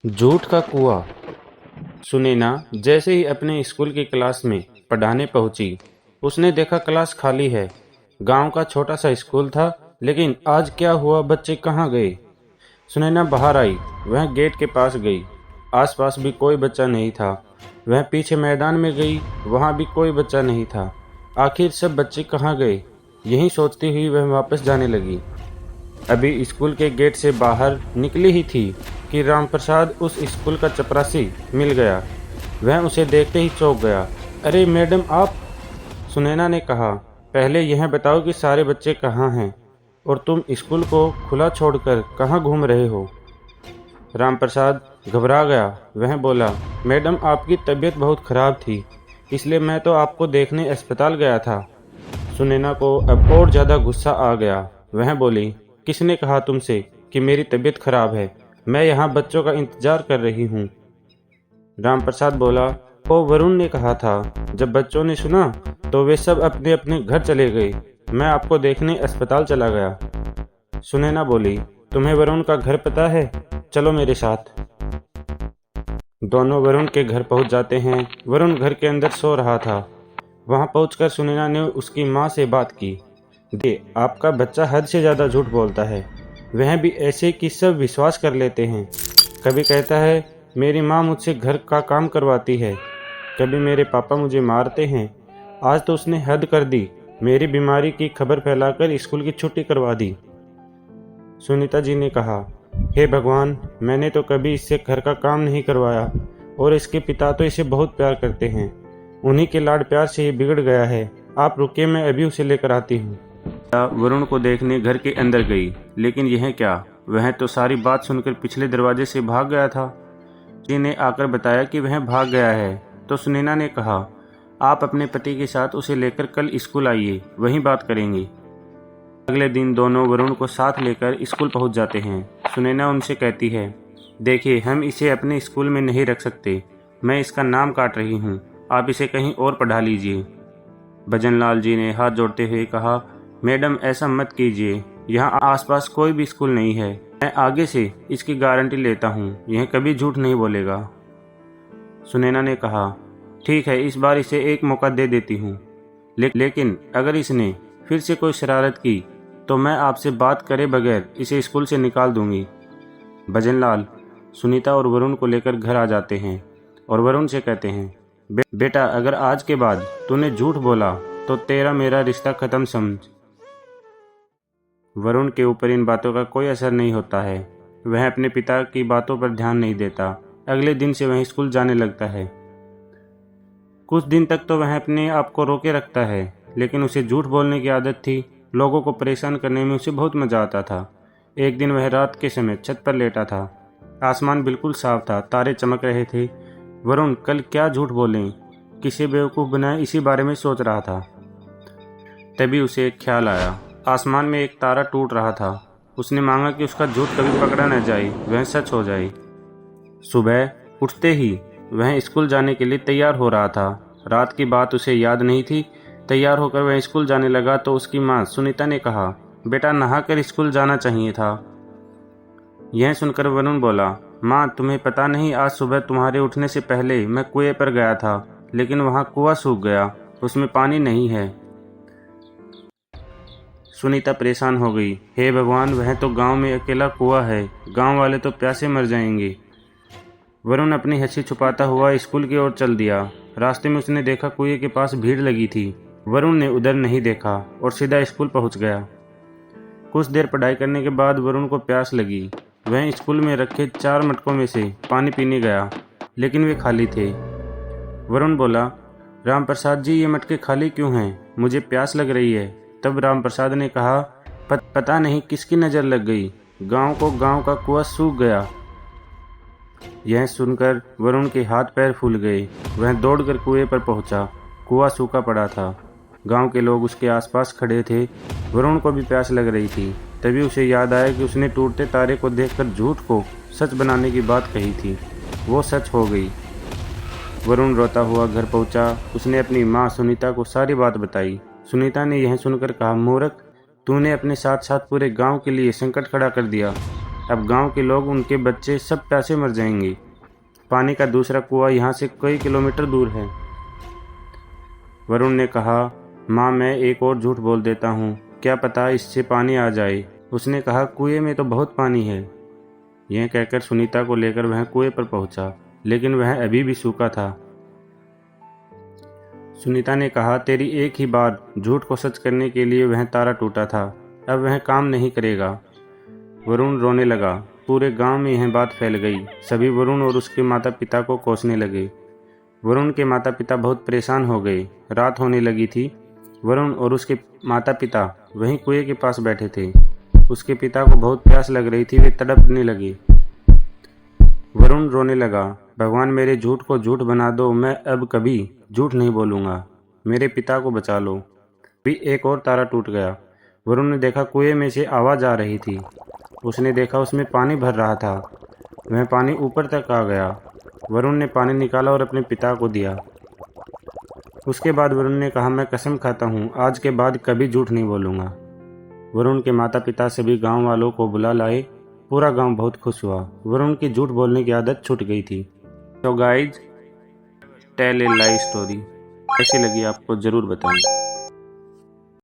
झूठ का कुआं। सुनैना जैसे ही अपने स्कूल की क्लास में पढ़ाने पहुंची, उसने देखा क्लास खाली है। गांव का छोटा सा स्कूल था, लेकिन आज क्या हुआ, बच्चे कहाँ गए? सुनैना बाहर आई, वह गेट के पास गई। आसपास भी कोई बच्चा नहीं था। वह पीछे मैदान में गई, वहाँ भी कोई बच्चा नहीं था। आखिर सब बच्चे कहाँ गए? यही सोचती हुई वह वापस जाने लगी। अभी स्कूल के गेट से बाहर निकली ही थी कि रामप्रसाद उस स्कूल का चपरासी मिल गया। वह उसे देखते ही चौंक गया। अरे मैडम आप! सुनैना ने कहा, पहले यह बताओ कि सारे बच्चे कहाँ हैं और तुम स्कूल को खुला छोड़कर कहाँ घूम रहे हो? रामप्रसाद घबरा गया। वह बोला, मैडम आपकी तबीयत बहुत खराब थी, इसलिए मैं तो आपको देखने अस्पताल गया था। सुनैना को अब और ज़्यादा गुस्सा आ गया। वह बोली, किसने कहा तुमसे कि मेरी तबीयत खराब है? मैं यहाँ बच्चों का इंतजार कर रही हूँ। रामप्रसाद बोला, ओ वरुण ने कहा था। जब बच्चों ने सुना तो वे सब अपने अपने घर चले गए। मैं आपको देखने अस्पताल चला गया। सुनैना बोली, तुम्हें वरुण का घर पता है? चलो मेरे साथ। दोनों वरुण के घर पहुंच जाते हैं। वरुण घर के अंदर सो रहा था। वहां पहुंचकर सुनैना ने उसकी माँ से बात की। दे, आपका बच्चा हद से ज़्यादा झूठ बोलता है। वह भी ऐसे कि सब विश्वास कर लेते हैं। कभी कहता है मेरी माँ मुझसे घर का काम करवाती है, कभी मेरे पापा मुझे मारते हैं। आज तो उसने हद कर दी, मेरी बीमारी की खबर फैलाकर स्कूल की छुट्टी करवा दी। सुनीता जी ने कहा, हे भगवान, मैंने तो कभी इससे घर का काम नहीं करवाया और इसके पिता तो इसे बहुत प्यार करते हैं। उन्हीं के लाड प्यार से ये बिगड़ गया है। आप रुकिए, मैं अभी उसे लेकर आती हूँ। वरुण को देखने घर के अंदर गई, लेकिन यह क्या, वह तो सारी बात सुनकर पिछले दरवाजे से भाग गया था। जी ने आकर बताया कि वह भाग गया है, तो सुनैना ने कहा, आप अपने पति के साथ उसे लेकर कल स्कूल आइए, वहीं बात करेंगे। अगले दिन दोनों वरुण को साथ लेकर स्कूल पहुंच जाते हैं। सुनैना उनसे कहती है, देखिए हम इसे अपने स्कूल में नहीं रख सकते, मैं इसका नाम काट रही हूँ, आप इसे कहीं और पढ़ा लीजिए। भजनलाल जी ने हाथ जोड़ते हुए कहा, मैडम ऐसा मत कीजिए, यहाँ आसपास कोई भी स्कूल नहीं है। मैं आगे से इसकी गारंटी लेता हूँ, यह कभी झूठ नहीं बोलेगा। सुनैना ने कहा, ठीक है, इस बार इसे एक मौका दे देती हूँ, लेकिन अगर इसने फिर से कोई शरारत की तो मैं आपसे बात करे बगैर इसे स्कूल से निकाल दूंगी। भजनलाल सुनीता और वरुण को लेकर घर आ जाते हैं और वरुण से कहते हैं, बेटा अगर आज के बाद तूने झूठ बोला तो तेरा मेरा रिश्ता खत्म समझ। वरुण के ऊपर इन बातों का कोई असर नहीं होता है। वह अपने पिता की बातों पर ध्यान नहीं देता। अगले दिन से वह स्कूल जाने लगता है। कुछ दिन तक तो वह अपने आप को रोके रखता है, लेकिन उसे झूठ बोलने की आदत थी। लोगों को परेशान करने में उसे बहुत मजा आता था। एक दिन वह रात के समय छत पर लेटा था। आसमान बिल्कुल साफ था, तारे चमक रहे थे। वरुण कल क्या झूठ बोलें, किसे बेवकूफ़ बनाए, इसी बारे में सोच रहा था। तभी उसे एक ख्याल आया। आसमान में एक तारा टूट रहा था। उसने मांगा कि उसका झूठ कभी पकड़ा न जाए, वह सच हो जाए। सुबह उठते ही वह स्कूल जाने के लिए तैयार हो रहा था। रात की बात उसे याद नहीं थी। तैयार होकर वह स्कूल जाने लगा तो उसकी माँ सुनीता ने कहा, बेटा नहाकर स्कूल जाना चाहिए था। यह सुनकर वरुण बोला, माँ तुम्हें पता नहीं, आज सुबह तुम्हारे उठने से पहले मैं कुएं पर गया था, लेकिन वहाँ कुआं सूख गया, उसमें पानी नहीं है। सुनीता परेशान हो गई, हे भगवान, वह तो गांव में अकेला कुआं है, गांव वाले तो प्यासे मर जाएंगे। वरुण अपनी हंसी छुपाता हुआ स्कूल की ओर चल दिया। रास्ते में उसने देखा कुएं के पास भीड़ लगी थी। वरुण ने उधर नहीं देखा और सीधा स्कूल पहुंच गया। कुछ देर पढ़ाई करने के बाद वरुण को प्यास लगी। वह स्कूल में रखे 4 मटकों में से पानी पीने गया, लेकिन वे खाली थे। वरुण बोला, रामप्रसाद जी ये मटके खाली क्यों हैं? मुझे प्यास लग रही है। तब रामप्रसाद ने कहा, पता नहीं किसकी नज़र लग गई, गांव का कुआं सूख गया। यह सुनकर वरुण के हाथ पैर फूल गए। वह दौड़कर कुएं पर पहुंचा। कुआं सूखा पड़ा था। गांव के लोग उसके आसपास खड़े थे। वरुण को भी प्यास लग रही थी। तभी उसे याद आया कि उसने टूटते तारे को देखकर झूठ को सच बनाने की बात कही थी। वो सच हो गई। वरुण रोता हुआ घर पहुंचा। उसने अपनी माँ सुनीता को सारी बात बताई। सुनीता ने यह सुनकर कहा, मूर्ख, तूने अपने साथ साथ पूरे गांव के लिए संकट खड़ा कर दिया। अब गांव के लोग, उनके बच्चे सब प्यासे मर जाएंगे। पानी का दूसरा कुआं यहाँ से कई किलोमीटर दूर है। वरुण ने कहा, माँ मैं एक और झूठ बोल देता हूँ, क्या पता इससे पानी आ जाए। उसने कहा, कुएं में तो बहुत पानी है। यह कहकर सुनीता को लेकर वह कुएं पर पहुंचा, लेकिन वह अभी भी सूखा था। सुनीता ने कहा, तेरी एक ही बार झूठ को सच करने के लिए वह तारा टूटा था, अब वह काम नहीं करेगा। वरुण रोने लगा। पूरे गांव में यह बात फैल गई। सभी वरुण और उसके माता पिता को कोसने लगे। वरुण के माता पिता बहुत परेशान हो गए। रात होने लगी थी। वरुण और उसके माता पिता वहीं कुएं के पास बैठे थे। उसके पिता को बहुत प्यास लग रही थी, वे तड़पने लगे। वरुण रोने लगा, भगवान मेरे झूठ को झूठ बना दो, मैं अब कभी झूठ नहीं बोलूँगा, मेरे पिता को बचा लो। भी एक और तारा टूट गया। वरुण ने देखा कुएं में से आवाज़ आ रही थी। उसने देखा उसमें पानी भर रहा था। वह पानी ऊपर तक आ गया। वरुण ने पानी निकाला और अपने पिता को दिया। उसके बाद वरुण ने कहा, मैं कसम खाता हूँ आज के बाद कभी झूठ नहीं बोलूँगा। वरुण के माता पिता सभी गांव वालों को बुला लाए। पूरा गांव बहुत खुश हुआ। वरुण की झूठ बोलने की आदत छूट गई थी। तो guys, tell a lie story कैसी लगी आपको ज़रूर बताएं।